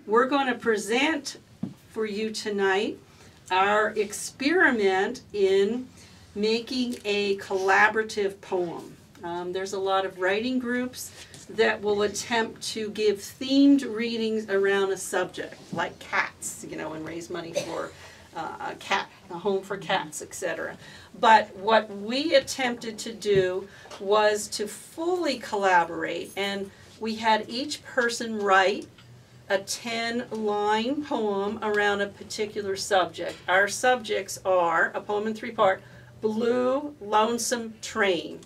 We're going to present for you tonight our experiment in making a collaborative poem. There's a lot of writing groups that will attempt to give themed readings around a subject, like cats, and raise money for a home for cats, etc. But what we attempted to do was to fully collaborate, and we had each person write a 10-line poem around a particular subject. Our subjects are, a poem in 3-part, Blue, Lonesome, Train.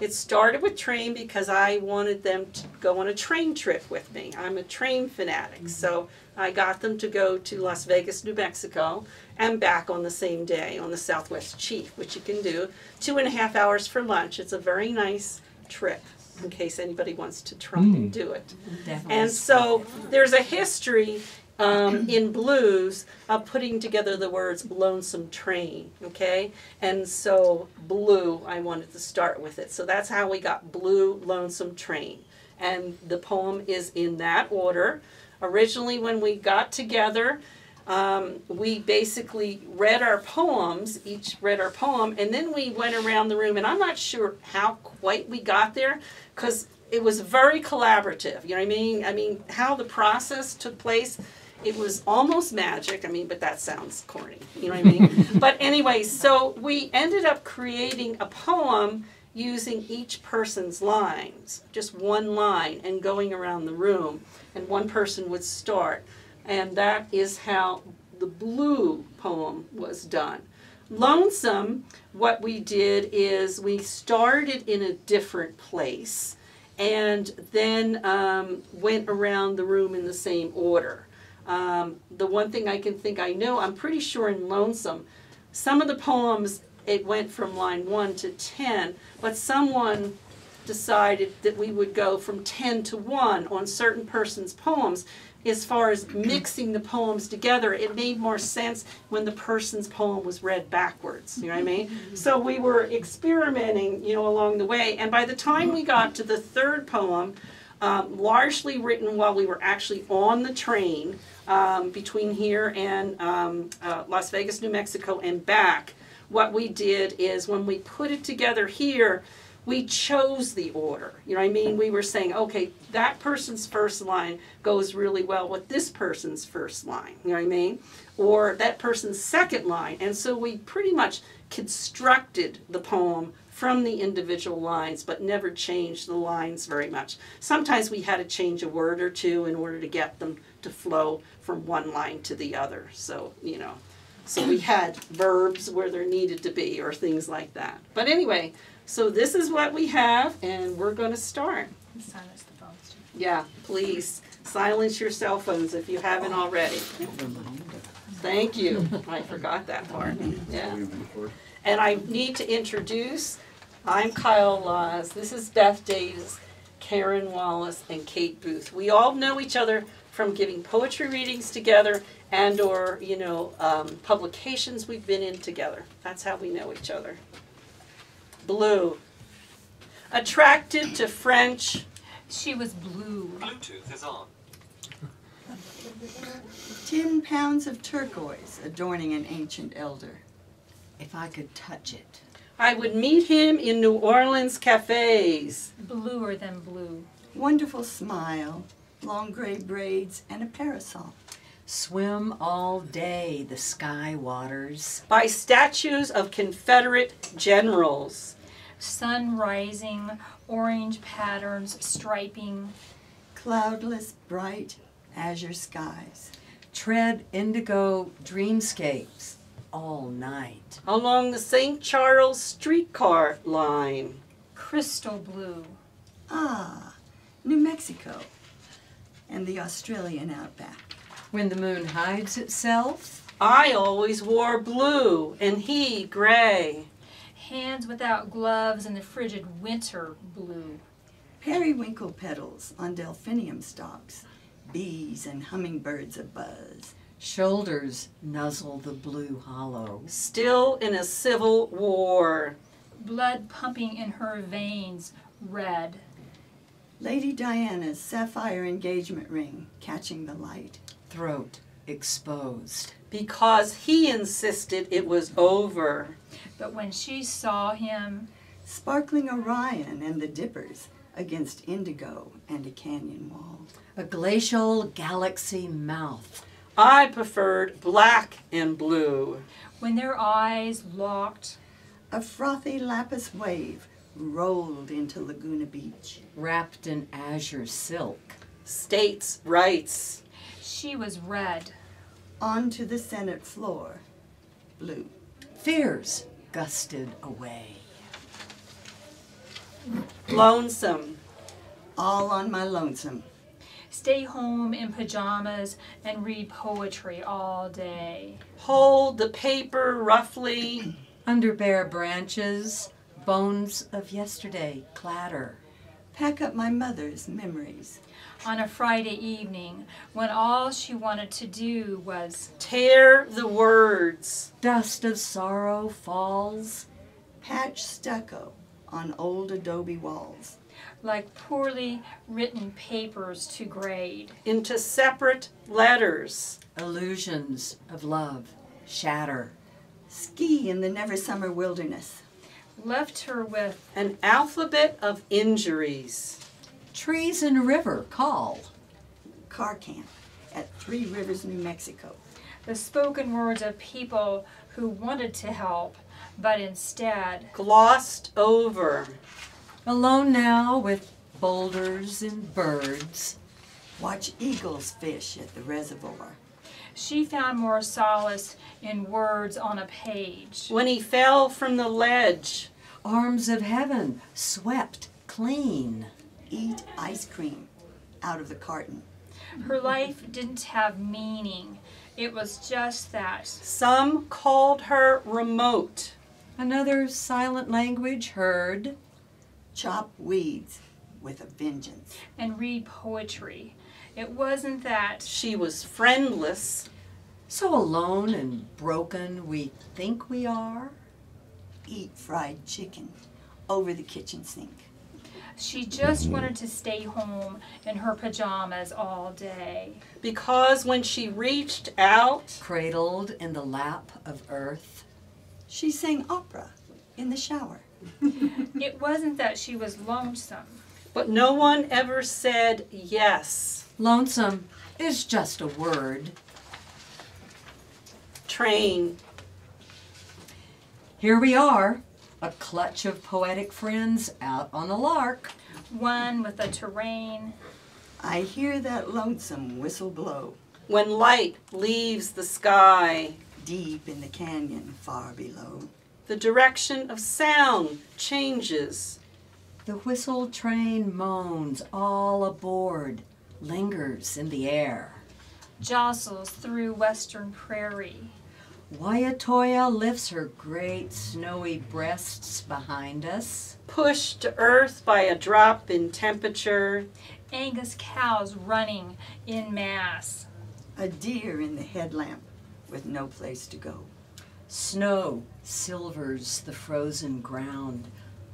It started with train because I wanted them to go on a train trip with me. I'm a train fanatic, so I got them to go to Las Vegas, New Mexico, and back on the same day on the Southwest Chief, which you can do 2.5 hours for lunch. It's a very nice trip, in case anybody wants to try and do it. Definitely. And so there's a history in blues of putting together the words lonesome train, okay? And so blue, I wanted to start with it. So that's how we got Blue, Lonesome Train. And the poem is in that order. Originally, when we got together, we basically read our poems, each read our poem, and then we went around the room, and I'm not sure how quite we got there, because it was very collaborative, you know what I mean? I mean, how the process took place, it was almost magic. I mean, but that sounds corny, you know what I mean? But anyway, so we ended up creating a poem using each person's lines, just one line, and going around the room, and one person would start. And that is how the blue poem was done. Lonesome, what we did is we started in a different place and then went around the room in the same order. The one thing I can think I know, I'm pretty sure in Lonesome, some of the poems, it went from line 1 to 10, but someone decided that we would go from 10 to 1 on certain person's poems. As far as mixing the poems together, it made more sense when the person's poem was read backwards, you know what I mean? So we were experimenting, along the way, and by the time we got to the third poem, largely written while we were actually on the train between here and Las Vegas, New Mexico and back, what we did is when we put it together here, we chose the order, you know what I mean? We were saying, okay, that person's first line goes really well with this person's first line, you know what I mean? Or that person's second line. And so we pretty much constructed the poem from the individual lines, but never changed the lines very much. Sometimes we had to change a word or two in order to get them to flow from one line to the other. So, so we had verbs where there needed to be or things like that. But anyway, so this is what we have, and we're going to start. Silence the phones. Yeah, please silence your cell phones if you haven't already. Thank you. I forgot that part. Yeah. And I need to introduce, I'm Kyle Laws. This is Beth Davis, Karen Wallace, and Kate Booth. We all know each other from giving poetry readings together and or, publications we've been in together. That's how we know each other. Blue. Attracted to French. She was blue. Bluetooth is on. 10 pounds of turquoise adorning an ancient elder. If I could touch it. I would meet him in New Orleans cafes. Bluer than blue. Wonderful smile, long gray braids, and a parasol. Swim all day the sky waters. By statues of Confederate generals. Sun rising, orange patterns striping. Cloudless, bright, azure skies. Tread indigo dreamscapes all night. Along the St. Charles streetcar line. Crystal blue. Ah, New Mexico and the Australian outback. When the moon hides itself. I always wore blue and he gray. Hands without gloves in the frigid winter blue. Periwinkle petals on delphinium stalks. Bees and hummingbirds abuzz. Shoulders nuzzle the blue hollow. Still in a civil war. Blood pumping in her veins, red. Lady Diana's sapphire engagement ring catching the light. Throat exposed. Because he insisted it was over. But when she saw him, Sparkling Orion and the dippers against indigo and a canyon wall. A glacial galaxy mouth. I preferred black and blue. when their eyes locked, A frothy lapis wave rolled into Laguna Beach. Wrapped in azure silk. States' rights. she was red. Onto the Senate floor. Blue. Fears gusted away. Lonesome. All on my lonesome. Stay home in pajamas and read poetry all day. Hold the paper roughly. Under bare branches, bones of yesterday clatter. Pack up my mother's memories. On a Friday evening, when all she wanted to do was Tear the words. Dust of sorrow falls. Patch stucco on old adobe walls. like poorly written papers to grade. Into separate letters. Illusions of love shatter. Ski in the never summer wilderness. Left her with An alphabet of injuries. Trees and river call. Car camp at 3 Rivers, New Mexico. the spoken words of people who wanted to help, but instead Glossed over. Alone now with boulders and birds. Watch eagles fish at the reservoir. she found more solace in words on a page. When he fell from the ledge. Arms of heaven swept clean. Eat ice cream out of the carton. Her life didn't have meaning. It was just that. Some called her remote. Another silent language heard. Chop weeds with a vengeance. And read poetry. It wasn't that. She was friendless. So alone and broken we think we are. Eat fried chicken over the kitchen sink. She just wanted to stay home in her pajamas all day. Because when she reached out, Cradled in the lap of earth. She sang opera in the shower. It wasn't that she was lonesome. but no one ever said yes. Lonesome is just a word. Train. Here we are, a clutch of poetic friends out on the lark. One with a terrain. I hear that lonesome whistle blow. When light leaves the sky, Deep in the canyon far below. the direction of sound changes. The whistle train moans all aboard, lingers in the air. Jostles through western prairie. Waiatoya lifts her great snowy breasts behind us. Pushed to earth by a drop in temperature. Angus cows running in mass. A deer in the headlamp with no place to go. Snow silvers the frozen ground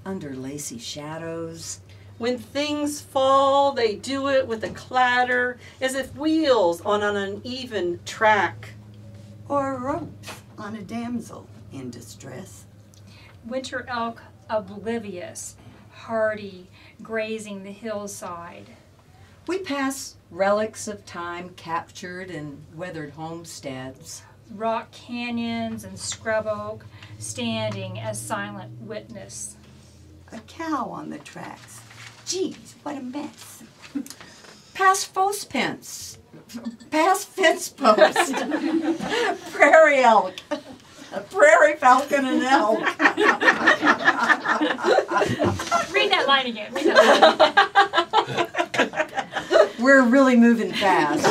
under lacy shadows. When things fall, they do it with a clatter, as if wheels on an uneven track. Or ropes on a damsel in distress. Winter elk oblivious, hardy, grazing the hillside. We pass relics of time captured in weathered homesteads. Rock canyons and scrub oak standing as silent witness. A cow on the tracks. Geez, what a mess. Past fence post, prairie elk, prairie falcon and elk. Read that line again. Read that line. We're really moving fast.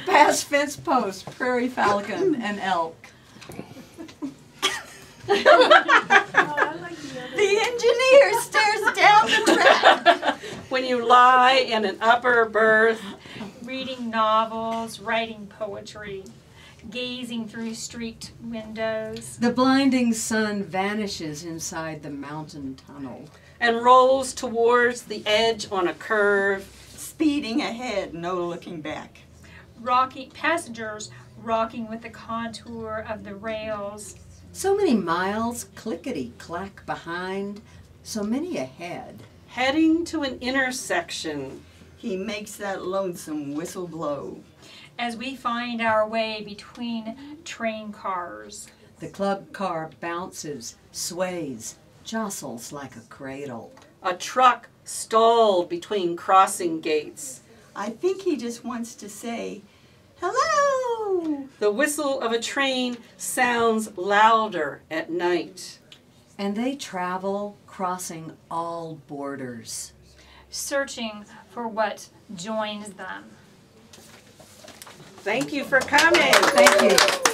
Past fence post, prairie falcon and elk. The engineer stares down the track. When you lie in an upper berth, Reading novels, writing poetry, gazing through streaked windows. The blinding sun vanishes inside the mountain tunnel. and rolls towards the edge on a curve. Speeding ahead, no looking back. Passengers rocking with the contour of the rails. So many miles, clickety-clack behind, so many ahead. Heading to an intersection. He makes that lonesome whistle blow. As we find our way between train cars. The club car bounces, sways, jostles like a cradle. A truck stalled between crossing gates. I think he just wants to say, hello! The whistle of a train sounds louder at night. And they travel, crossing all borders. Searching for what joins them. Thank you for coming. Thank you.